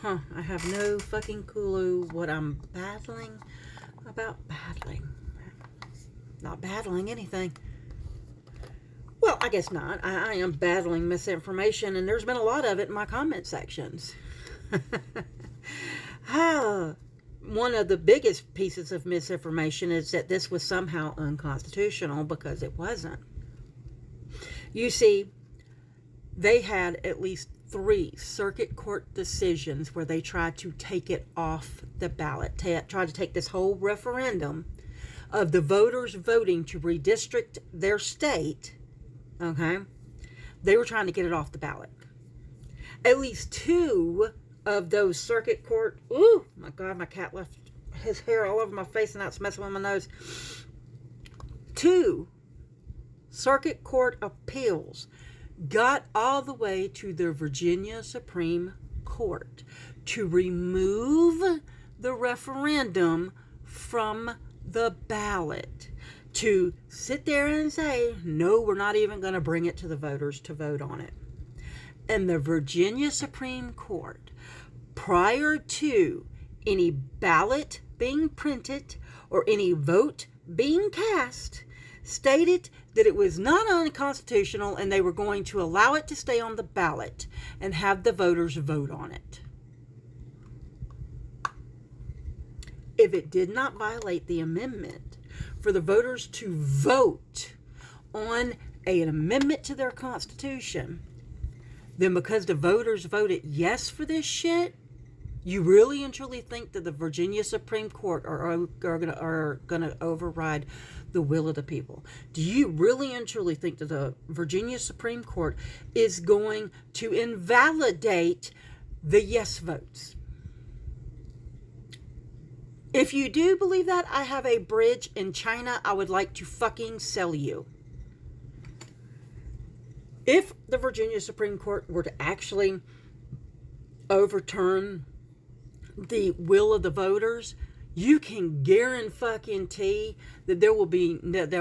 I have no fucking clue what I'm battling about battling. Not battling anything. Well, I guess not. I am battling misinformation, and there's been a lot of it in my comment sections. One of the biggest pieces of misinformation is that this was somehow unconstitutional, because it wasn't. You see, they had at least 3 circuit court decisions where they tried to take it off the ballot, tried to take this whole referendum of the voters voting to redistrict their state. Okay, they were trying to get it off the ballot. At least 2 of those circuit court, ooh, my God, my cat left his hair all over my face and now it's messing with my nose. 2 circuit court appeals got all the way to the Virginia Supreme Court to remove the referendum from the ballot, to sit there and say, no, we're not even going to bring it to the voters to vote on it. And the Virginia Supreme Court, prior to any ballot being printed or any vote being cast, stated that it was not unconstitutional and they were going to allow it to stay on the ballot and have the voters vote on it. If it did not violate the amendment for the voters to vote on an amendment to their Constitution, then because the voters voted yes for this shit, you really and truly think that the Virginia Supreme Court are going to override the will of the people? Do you really and truly think that the Virginia Supreme Court is going to invalidate the yes votes? If you do believe that, I have a bridge in China I would like to fucking sell you. If the Virginia Supreme Court were to actually overturn the will of the voters, you can guarantee that there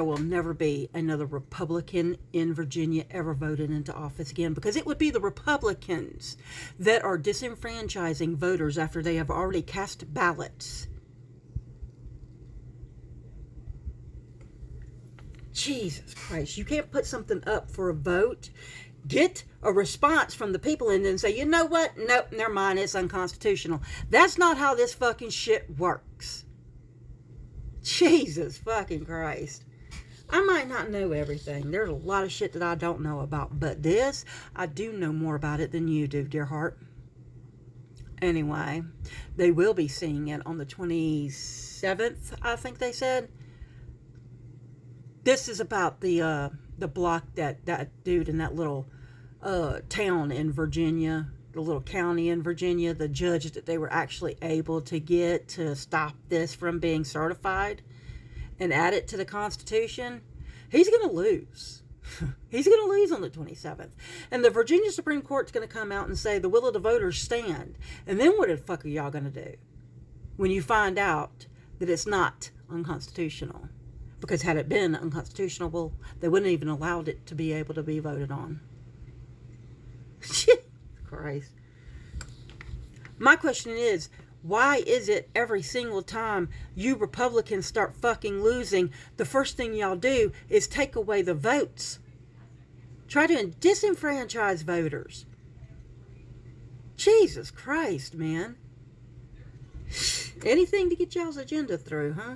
will never be another Republican in Virginia ever voted into office again, because it would be the Republicans that are disenfranchising voters after they have already cast ballots. Jesus Christ, you can't put something up for a vote, get a response from the people, and then say, you know what? Nope, never mind, it's unconstitutional. That's not how this fucking shit works. Jesus fucking Christ. I might not know everything. There's a lot of shit that I don't know about, but this, I do know more about it than you do, dear heart. Anyway, they will be seeing it on the 27th, I think they said. This is about the block that dude in that little town in Virginia, the little county in Virginia, the judge that they were actually able to get to stop this from being certified and add it to the Constitution. He's going to lose. He's going to lose on the 27th. And the Virginia Supreme Court's going to come out and say the will of the voters stand. And then what the fuck are y'all going to do when you find out that it's not unconstitutional? Because had it been unconstitutional, well, they wouldn't even allowed it to be able to be voted on. Christ. My question is, why is it every single time you Republicans start fucking losing, the first thing y'all do is take away the votes? Try to disenfranchise voters. Jesus Christ, man. Anything to get y'all's agenda through, huh?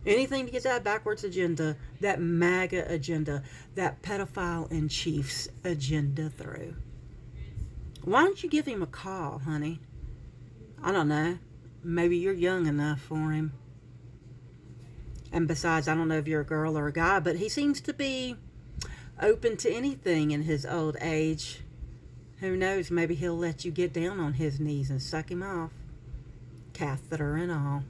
Anything to get that backwards agenda, that MAGA agenda, that pedophile in chief's agenda through. Why don't you give him a call, honey? I don't know. Maybe you're young enough for him. And besides, I don't know if you're a girl or a guy, but he seems to be open to anything in his old age. Who knows? Maybe he'll let you get down on his knees and suck him off. Catheter and all.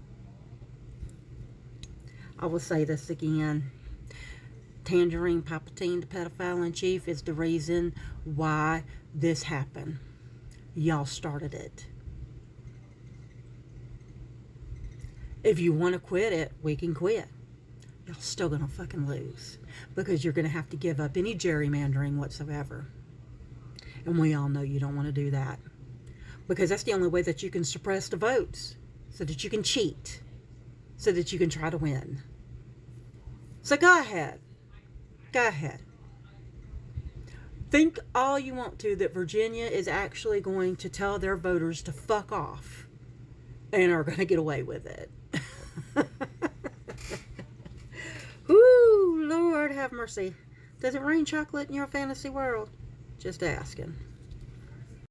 I will say this again. Tangerine Palpatine, the pedophile in chief, is the reason why this happened. Y'all started it. If you want to quit it, we can quit. Y'all still going to fucking lose. Because you're going to have to give up any gerrymandering whatsoever. And we all know you don't want to do that. because that's the only way that you can suppress the votes, so that you can cheat, so that you can try to win. So go ahead. Go ahead. Think all you want to that Virginia is actually going to tell their voters to fuck off and are going to get away with it. Ooh, Lord have mercy. Does it rain chocolate in your fantasy world? Just asking.